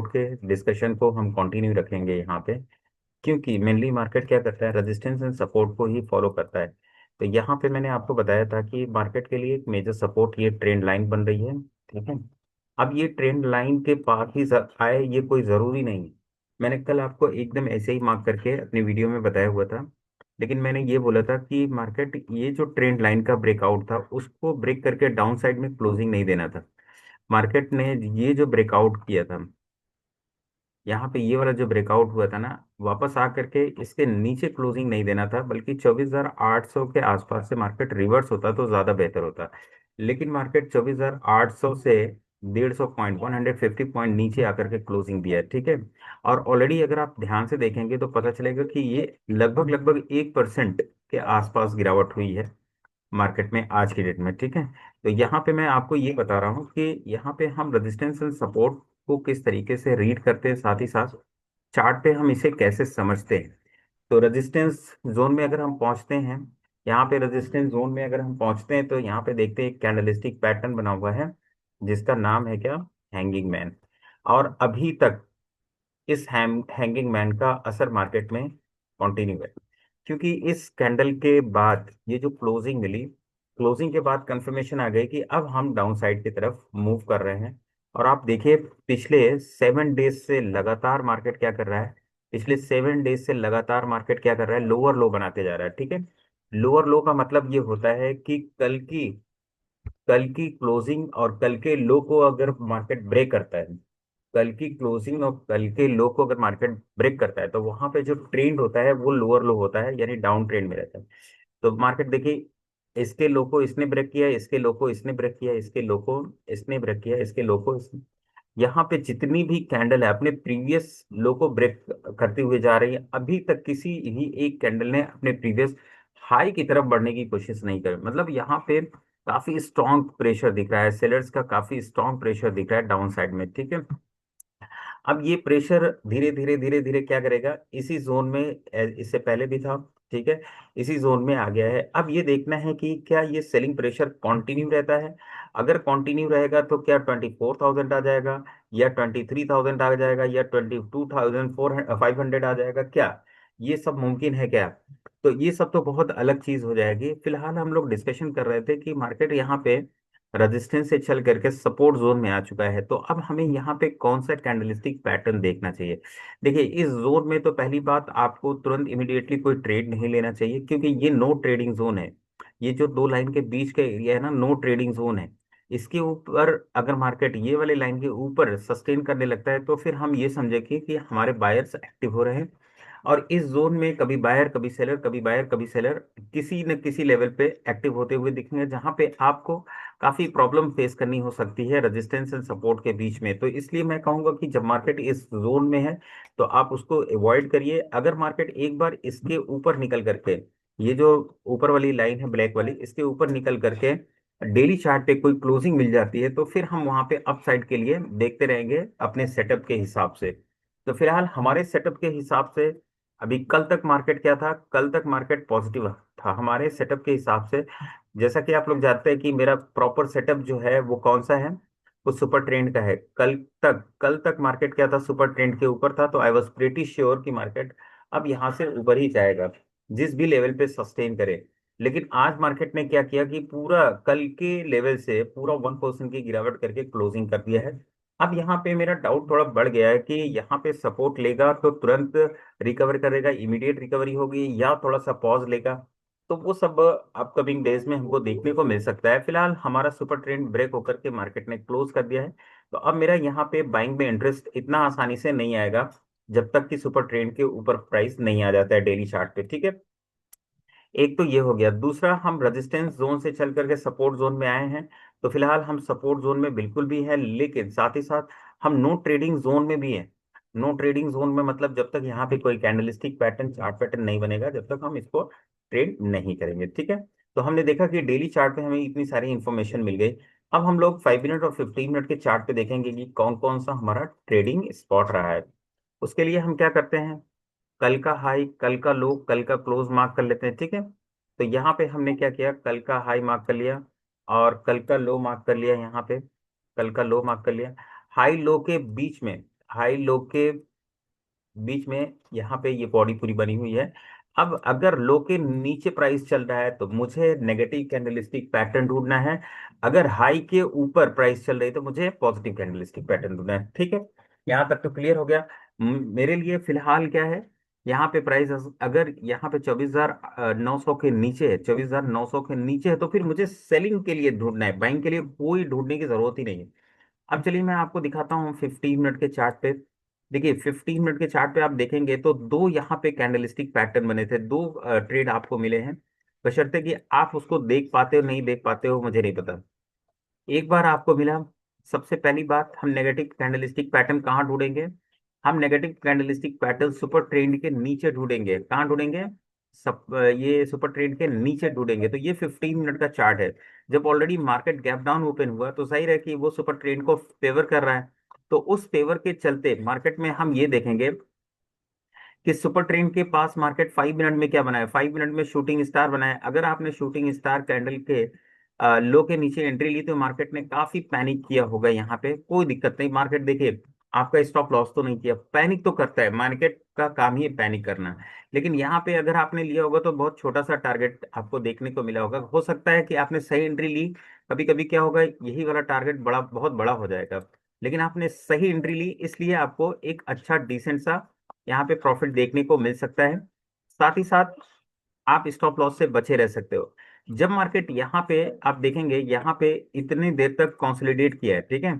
के डिस्कशन को हम कंटिन्यू रखेंगे यहाँ पे, क्योंकि मेनली मार्केट क्या करता है, रेजिस्टेंस एंड सपोर्ट को ही फॉलो करता है। तो यहाँ पे मैंने आपको बताया था कि मार्केट के लिए एक मेजर सपोर्ट ये ट्रेंड लाइन बन रही है। ठीक है। अब ये ट्रेंड लाइन के पास ही आए ये कोई ज़रूरी नहीं है। मैंने कल आपको एकदम ऐसे ही मार्क करके अपनी वीडियो में बताया हुआ था, लेकिन मैंने ये बोला था कि मार्केट ये जो ट्रेंड लाइन का ब्रेकआउट था उसको ब्रेक करके डाउन साइड में क्लोजिंग नहीं देना था। मार्केट ने ये जो ब्रेकआउट किया था, यहाँ पे ये वाला जो ब्रेकआउट हुआ था ना, वापस आ करके इसके नीचे क्लोजिंग नहीं देना था, बल्कि 24,800 के आसपास से मार्केट रिवर्स होता तो ज्यादा बेहतर होता। लेकिन मार्केट 24,800 से 150 पॉइंट 150 पॉइंट नीचे आकर के क्लोजिंग दिया है। ठीक है। और ऑलरेडी अगर आप ध्यान से देखेंगे तो पता चलेगा कि ये लगभग लगभग 1% के आसपास गिरावट हुई है मार्केट में आज की डेट में। ठीक है। तो यहाँ पे मैं आपको ये बता रहा हूँ कि यहाँ पे हम रेजिस्टेंस एंड सपोर्ट को किस तरीके से रीड करते हैं, साथ ही साथ चार्ट पे हम इसे कैसे समझते हैं। तो रेजिस्टेंस जोन में अगर हम पहुंचते हैं, यहाँ पे रेजिस्टेंस जोन में अगर हम पहुंचते हैं तो यहाँ पे देखते हैं एक कैंडलिस्टिक पैटर्न बना हुआ है जिसका नाम है क्या, हैंगिंग मैन। और अभी तक इस हैंगिंग मैन का असर मार्केट में कंटिन्यू है, क्योंकि इस कैंडल के बाद ये जो क्लोजिंग मिली, क्लोजिंग के बाद कंफर्मेशन आ गई कि अब हम डाउन साइड की तरफ मूव कर रहे हैं। और आप देखिए पिछले 7 डेज से लगातार मार्केट क्या कर रहा है, पिछले 7 डेज से लगातार मार्केट क्या कर रहा है, लोअर लो बनाते जा रहा है। ठीक है। लोअर लो का मतलब ये होता है कि कल की क्लोजिंग और कल के लो को अगर मार्केट ब्रेक करता है, कल की क्लोजिंग और कल के लो को अगर मार्केट ब्रेक करता है तो वहां पे जो ट्रेंड होता है वो लोअर लो होता है, यानी डाउन ट्रेंड में रहता है। तो मार्केट देखिए, इसके लो को इसने ब्रेक किया, इसके लो को इसने ब्रेक किया, इसके लो को इसने ब्रेक किया, इसके लो को इसने, यहाँ पे जितनी भी कैंडल है अपने प्रीवियस लो को ब्रेक करते हुए जा रही है। अभी तक किसी ही एक कैंडल ने अपने प्रीवियस हाई की तरफ बढ़ने की कोशिश नहीं करी। मतलब यहाँ पे काफी स्ट्रॉन्ग प्रेशर दिख रहा है, सेलर्स का काफी स्ट्रॉन्ग प्रेशर दिख रहा है डाउन साइड में। ठीक है। अब ये प्रेशर धीरे धीरे धीरे धीरे क्या करेगा, इसी जोन में इससे पहले भी था। ठीक है। इसी जोन में आ गया है। अब ये देखना है कि क्या ये सेलिंग प्रेशर कंटिन्यू रहता है। अगर कंटिन्यू रहेगा तो क्या 24,000 आ जाएगा, या 23,000 आ जाएगा, या 22,500 आ जाएगा क्या, ये सब मुमकिन है क्या। तो ये सब तो बहुत अलग चीज हो जाएगी। फिलहाल हम लोग डिस्कशन कर रहे थे कि मार्केट यहाँ पे रेजिस्टेंस से चल करके सपोर्ट जोन में आ चुका है, तो अब हमें यहाँ पे कौन सा कैंडलिस्टिक पैटर्न देखना चाहिए। देखिए इस जोन में तो पहली बात, आपको तुरंत इमीडिएटली कोई ट्रेड नहीं लेना चाहिए, क्योंकि ये नो ट्रेडिंग जोन है। ये जो दो लाइन के बीच का एरिया है ना, नो ट्रेडिंग जोन है। इसके ऊपर अगर मार्केट ये वाले लाइन के ऊपर सस्टेन करने लगता है तो फिर हम ये समझे कि हमारे बायर्स एक्टिव हो रहे हैं। और इस जोन में कभी बायर कभी सेलर, कभी बायर कभी सेलर, किसी न किसी लेवल पे एक्टिव होते हुए दिखेंगे, जहां पे आपको काफी प्रॉब्लम फेस करनी हो सकती है रेजिस्टेंस एंड सपोर्ट के बीच में। तो इसलिए मैं कहूंगा कि जब मार्केट इस जोन में है तो आप उसको अवॉइड करिए। अगर मार्केट एक बार इसके ऊपर निकल करके, ये जो ऊपर वाली लाइन है ब्लैक वाली, इसके ऊपर निकल करके डेली चार्ट पे कोई क्लोजिंग मिल जाती है तो फिर हम वहां पे अपसाइड के लिए देखते रहेंगे अपने सेटअप के हिसाब से। तो फिलहाल हमारे सेटअप के हिसाब से अभी कल तक मार्केट क्या था, कल तक मार्केट पॉजिटिव था हमारे सेटअप के हिसाब से। जैसा कि आप लोग जानते हैं कि मेरा प्रॉपर सेटअप जो है वो कौन सा है, वो सुपर ट्रेंड का है। कल तक मार्केट क्या था, सुपर ट्रेंड के ऊपर था। तो आई वॉज प्रेटी श्योर कि मार्केट अब यहाँ से ऊपर ही जाएगा, जिस भी लेवल पे सस्टेन करे। लेकिन आज मार्केट ने क्या किया कि पूरा कल के लेवल से पूरा 1% की गिरावट करके क्लोजिंग कर दिया है। अब यहाँ पे मेरा डाउट थोड़ा बढ़ गया है कि यहाँ पे सपोर्ट लेगा तो तुरंत रिकवर करेगा, इमीडिएट रिकवरी होगी, या थोड़ा सा पॉज लेगा। तो वो सब अपकमिंग डेज में हमको देखने को मिल सकता है। फिलहाल हमारा सुपर ट्रेंड ब्रेक होकर के मार्केट ने क्लोज कर दिया है। तो अब मेरा यहाँ पे बाइंग में इंटरेस्ट इतना आसानी से नहीं आएगा जब तक कि सुपर ट्रेंड के ऊपर प्राइस नहीं आ जाता है डेली चार्ट पे। ठीक है। एक तो ये हो गया। दूसरा, हम रेजिस्टेंस जोन से चल करके सपोर्ट जोन में आए हैं। तो फिलहाल हम सपोर्ट जोन में बिल्कुल भी है, लेकिन साथ ही साथ हम नो ट्रेडिंग जोन में भी हैं। नो ट्रेडिंग जोन में मतलब जब तक यहाँ पे कोई कैंडलस्टिक पैटर्न, चार्ट पैटर्न नहीं बनेगा, जब तक हम इसको ट्रेड नहीं करेंगे। ठीक है। तो हमने देखा कि डेली चार्ट पे हमें इतनी सारी इंफॉर्मेशन मिल गई। अब हम लोग 5 मिनट और 15 मिनट के चार्ट पे देखेंगे कि कौन कौन सा हमारा ट्रेडिंग स्पॉट रहा है। उसके लिए हम क्या करते हैं, कल का हाई, कल का लो, कल का क्लोज मार्क कर लेते हैं। ठीक है। तो यहाँ पे हमने क्या किया, कल का हाई मार्क कर लिया और कल का लो मार्क कर लिया। यहाँ पे कल का लो मार्क कर लिया। हाई लो के बीच में हाई लो के बीच में यहाँ पे ये बॉडी पूरी बनी हुई है। अब अगर लो के नीचे प्राइस चल रहा है तो मुझे नेगेटिव कैंडलस्टिक पैटर्न ढूंढना है। अगर हाई के ऊपर प्राइस चल रही है तो मुझे पॉजिटिव कैंडलस्टिक पैटर्न ढूंढना है। ठीक है, यहाँ तक तो क्लियर हो गया। मेरे लिए फिलहाल क्या है, यहाँ पे प्राइस अगर यहाँ पे 24,900 के नीचे है, 24,900 के नीचे है, तो फिर मुझे सेलिंग के लिए ढूंढना है, बाइंग के लिए कोई ढूंढने की जरूरत ही नहीं है। अब चलिए मैं आपको दिखाता हूँ 15 मिनट के चार्ट पे। देखिए 15 मिनट के चार्ट पे आप देखेंगे तो दो यहाँ पे कैंडलस्टिक पैटर्न बने थे, दो ट्रेड आपको मिले हैं। बशर्ते कि आप उसको देख पाते हो नहीं देख पाते हो मुझे नहीं पता। एक बार आपको मिला। सबसे पहली बात, हम नेगेटिव कैंडलस्टिक पैटर्न कहाँ ढूंढेंगे? हम negative candlestick pattern super trend के नीचे ढूंढेंगे। कहाँ ढूंढेंगे? ये सुपर ट्रेंड के नीचे ढूंढेंगे। तो ये 15 मिनट का चार्ट है। जब already market gap down open हुआ तो सही है कि वो सुपर ट्रेंड को फेवर कर रहा है। तो उस फेवर के चलते मार्केट में हम ये देखेंगे कि सुपर ट्रेंड के पास मार्केट 5 मिनट में क्या बनाया, 5 मिनट में शूटिंग स्टार बनाया। अगर आपने शूटिंग स्टार कैंडल के लो के नीचे एंट्री ली तो मार्केट ने काफी पैनिक किया होगा। यहाँ पे कोई दिक्कत नहीं, मार्केट देखिए आपका स्टॉप लॉस तो नहीं किया, पैनिक तो करता है, मार्केट का काम ही है पैनिक करना। लेकिन यहाँ पे अगर आपने लिया होगा तो बहुत छोटा सा टारगेट आपको देखने को मिला होगा। हो सकता है कि आपने सही एंट्री ली, कभी कभी क्या होगा यही वाला टारगेट बड़ा बहुत बड़ा हो जाएगा। लेकिन आपने सही एंट्री ली इसलिए आपको एक अच्छा डिसेंट सा यहाँ पे प्रॉफिट देखने को मिल सकता है। साथ ही साथ आप स्टॉप लॉस से बचे रह सकते हो। जब मार्केट यहाँ पे आप देखेंगे यहाँ पे इतनी देर तक कंसोलिडेट किया है, ठीक है,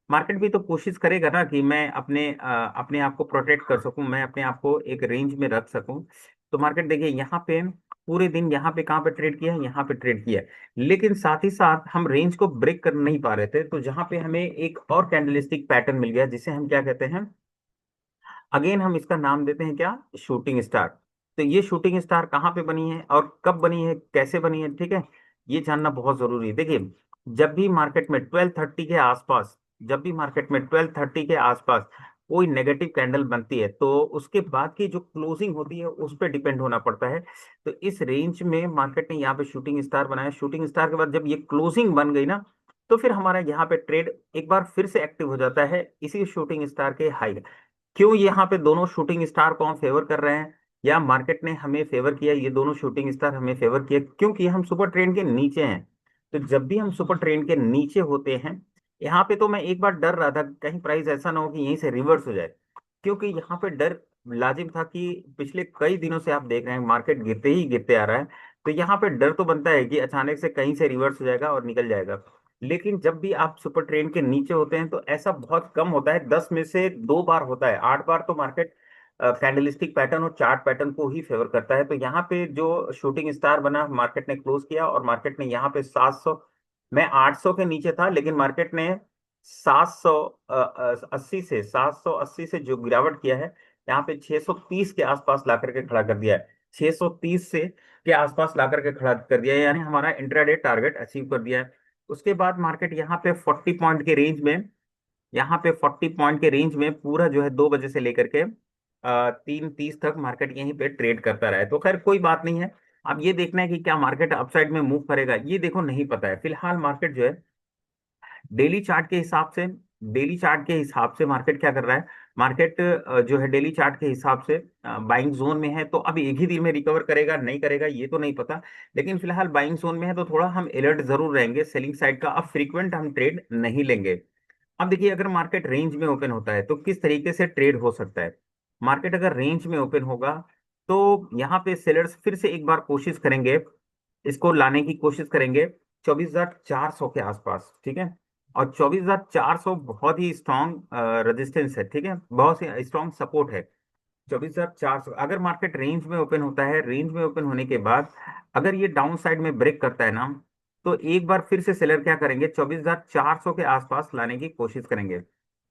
मार्केट भी तो कोशिश करेगा ना कि मैं अपने आप को प्रोटेक्ट कर सकूं, मैं अपने आप को एक रेंज में रख सकूं। तो मार्केट देखिए यहाँ पे पूरे दिन यहाँ पे कहाँ पे ट्रेड किया है, यहाँ पे ट्रेड किया है। लेकिन साथ ही साथ हम रेंज को ब्रेक कर नहीं पा रहे थे, तो जहाँ पे हमें एक और कैंडलस्टिक पैटर्न मिल गया जिसे हम क्या कहते हैं, अगेन हम इसका नाम देते हैं क्या, शूटिंग स्टार। तो ये शूटिंग स्टार कहाँ पे बनी है और कब बनी है, कैसे बनी है, ठीक है, ये जानना बहुत जरूरी है। देखिए जब भी मार्केट में 12:30 के आसपास, जब भी मार्केट में 12:30 के आसपास कोई नेगेटिव कैंडल बनती है तो उसके बाद की जो क्लोजिंग होती है उस पर डिपेंड होना पड़ता है। तो इस रेंज में मार्केट ने यहाँ पे शूटिंग स्टार बनाया। शूटिंग स्टार के बाद जब ये क्लोजिंग बन गई ना, तो फिर हमारा यहाँ पे ट्रेड एक बार फिर से एक्टिव हो जाता है इसी शूटिंग स्टार के हाई। क्यों यहाँ पे दोनों शूटिंग स्टार को हम फेवर कर रहे हैं या मार्केट ने हमें फेवर किया, ये दोनों शूटिंग स्टार हमें फेवर किया क्योंकि हम सुपर ट्रेंड के नीचे हैं। तो जब भी हम सुपर ट्रेंड के नीचे होते हैं, यहाँ पे तो मैं एक बार डर रहा था कहीं प्राइस ऐसा ना हो कि यहीं से रिवर्स हो जाए, क्योंकि यहाँ पे डर लाजिम था कि पिछले कई दिनों से आप देख रहे हैं मार्केट गिरते ही गिरते आ रहा है। तो यहाँ पे डर तो बनता है कि अचानक से कहीं से रिवर्स हो जाएगा और निकल जाएगा। लेकिन जब भी आप सुपर ट्रेंड के नीचे होते हैं तो ऐसा बहुत कम होता है, 10 में से 2 बार होता है, 8 बार तो मार्केट कैंडलस्टिक पैटर्न और चार्ट पैटर्न को ही फेवर करता है। तो यहाँ पे जो शूटिंग स्टार बना, मार्केट ने क्लोज किया और मार्केट ने यहाँ पे 700, मैं 800 के नीचे था लेकिन मार्केट ने 780 से जो गिरावट किया है, यहाँ पे 630 के आसपास ला करके खड़ा कर दिया है। 630 से के आसपास ला करके खड़ा कर दिया है, यानी हमारा इंट्राडे टारगेट अचीव कर दिया है। उसके बाद मार्केट यहाँ पे 40 पॉइंट के रेंज में, यहाँ पे 40 पॉइंट के रेंज में पूरा जो है 2 बजे से लेकर के 3:30 तक मार्केट यहीं पे ट्रेड करता रहा है। तो खैर कोई बात नहीं है। अब ये देखना है कि क्या मार्केट अपसाइड में मूव करेगा, ये देखो नहीं पता है। फिलहाल मार्केट जो है डेली चार्ट के हिसाब से, डेली चार्ट के हिसाब से मार्केट क्या कर रहा है, मार्केट जो है डेली चार्ट के हिसाब से बाइंग जोन में है। तो अब एक ही दिन में रिकवर करेगा नहीं करेगा ये तो नहीं पता, लेकिन फिलहाल बाइंग जोन में है तो थोड़ा हम अलर्ट जरूर रहेंगे सेलिंग साइड का। अब फ्रीक्वेंट हम ट्रेड नहीं लेंगे। अब देखिए अगर मार्केट रेंज में ओपन होता है तो किस तरीके से ट्रेड हो सकता है। मार्केट अगर रेंज में ओपन होगा तो यहाँ पे सेलर्स फिर से एक बार कोशिश करेंगे, इसको लाने की कोशिश करेंगे 24,400 के आसपास, ठीक है। और 24,400 बहुत ही स्ट्रॉन्ग रेजिस्टेंस है, ठीक है, बहुत ही स्ट्रॉन्ग सपोर्ट है। 24,400 अगर मार्केट रेंज में ओपन होता है, रेंज में ओपन होने के बाद अगर ये डाउन साइड में ब्रेक करता है ना, तो एक बार फिर से सेलर क्या करेंगे, 24,400 के आसपास लाने की कोशिश करेंगे।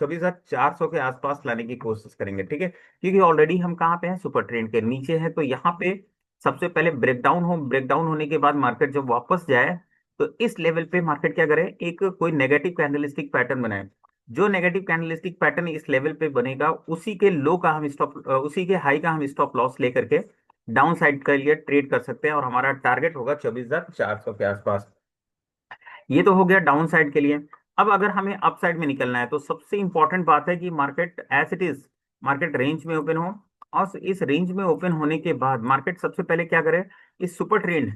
24,400 के आसपास लाने की कोशिश करेंगे, ठीक है, क्योंकि ऑलरेडी हम कहाँ पे हैं, सुपर ट्रेंड के नीचे हैं। तो यहाँ पे सबसे पहले ब्रेकडाउन हो, ब्रेकडाउन होने के बाद मार्केट जब वापस जाए तो इस लेवल पे मार्केट क्या करे, एक कोई नेगेटिव कैंडलस्टिक पैटर्न बनाए। जो नेगेटिव कैंडलस्टिक पैटर्न इस लेवल पे बनेगा उसी के लो का हम स्टॉप, उसी के हाई का हम स्टॉप लॉस लेकर के डाउन साइड के लिए ट्रेड कर सकते हैं और हमारा टारगेट होगा 24,400 के आसपास। ये तो हो गया डाउन साइड के लिए। अब अगर हमें अपसाइड में निकलना है तो सबसे इंपॉर्टेंट बात है कि market as it is, market range में ओपन हो, और इस रेंज में ओपन होने के बाद मार्केट सबसे पहले क्या करे, इस सुपर ट्रेंड,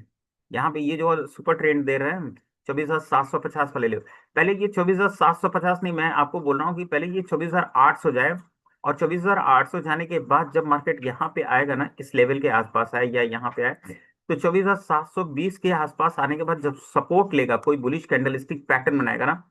यहाँ पे ये जो सुपर ट्रेंड दे रहे हैं 24,750 वाले ले, पहले ये 24,750 नहीं, मैं आपको बोल रहा हूँ कि पहले ये 24,800 जाए, और 24,800 जाने के बाद जब मार्केट यहाँ पे आएगा ना, इस लेवल के आसपास आए या यहाँ पे आए, तो 24,720 के आसपास आने के बाद जब सपोर्ट लेगा, कोई बुलिश कैंडलस्टिक पैटर्न बनाएगा ना,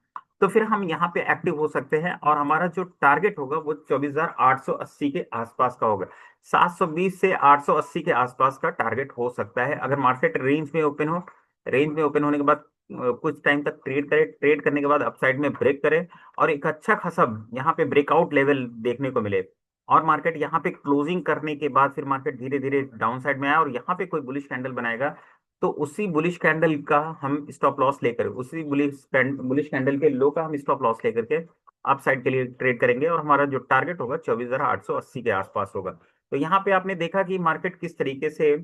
तो फिर हम यहाँ पे एक्टिव हो सकते हैं, और हमारा जो टारगेट होगा वो 24,880 के आसपास का होगा। 720 से 880 के आसपास का टारगेट हो सकता है अगर मार्केट रेंज में ओपन हो। रेंज में ओपन होने के बाद कुछ टाइम तक ट्रेड करे, ट्रेड करने के बाद अपसाइड में ब्रेक करे, और एक अच्छा खासा यहाँ पे ब्रेकआउट लेवल देखने को मिले, और मार्केट यहाँ पे क्लोजिंग करने के बाद फिर मार्केट धीरे धीरे डाउन साइड में आया और यहाँ पे कोई बुलिश कैंडल बनाएगा, तो उसी बुलिश कैंडल का हम स्टॉप लॉस लेकर, उसी बुलिश कैंडल के लो का हम स्टॉप लॉस लेकर के अप साइड के लिए ट्रेड करेंगे, और हमारा जो टारगेट होगा 24,880 के आसपास होगा। तो यहाँ पे आपने देखा कि मार्केट किस तरीके से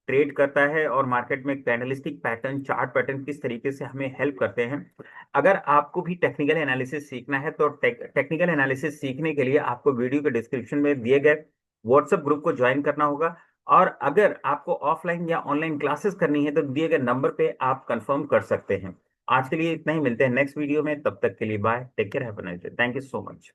ट्रेड करता है, और मार्केट में कैंडलस्टिक पैटर्न, चार्ट पैटर्न किस तरीके से हमें हेल्प करते हैं। अगर आपको भी टेक्निकल एनालिसिस सीखना है तो टेक्निकल एनालिसिस सीखने के लिए आपको वीडियो के डिस्क्रिप्शन में दिए गए व्हाट्सएप ग्रुप को ज्वाइन करना होगा, और अगर आपको ऑफलाइन या ऑनलाइन क्लासेस करनी है तो दिए गए नंबर पे आप कंफर्म कर सकते हैं। आज के लिए इतना ही, मिलते हैं नेक्स्ट वीडियो में, तब तक के लिए bye, take care, have a nice day, thank you so much.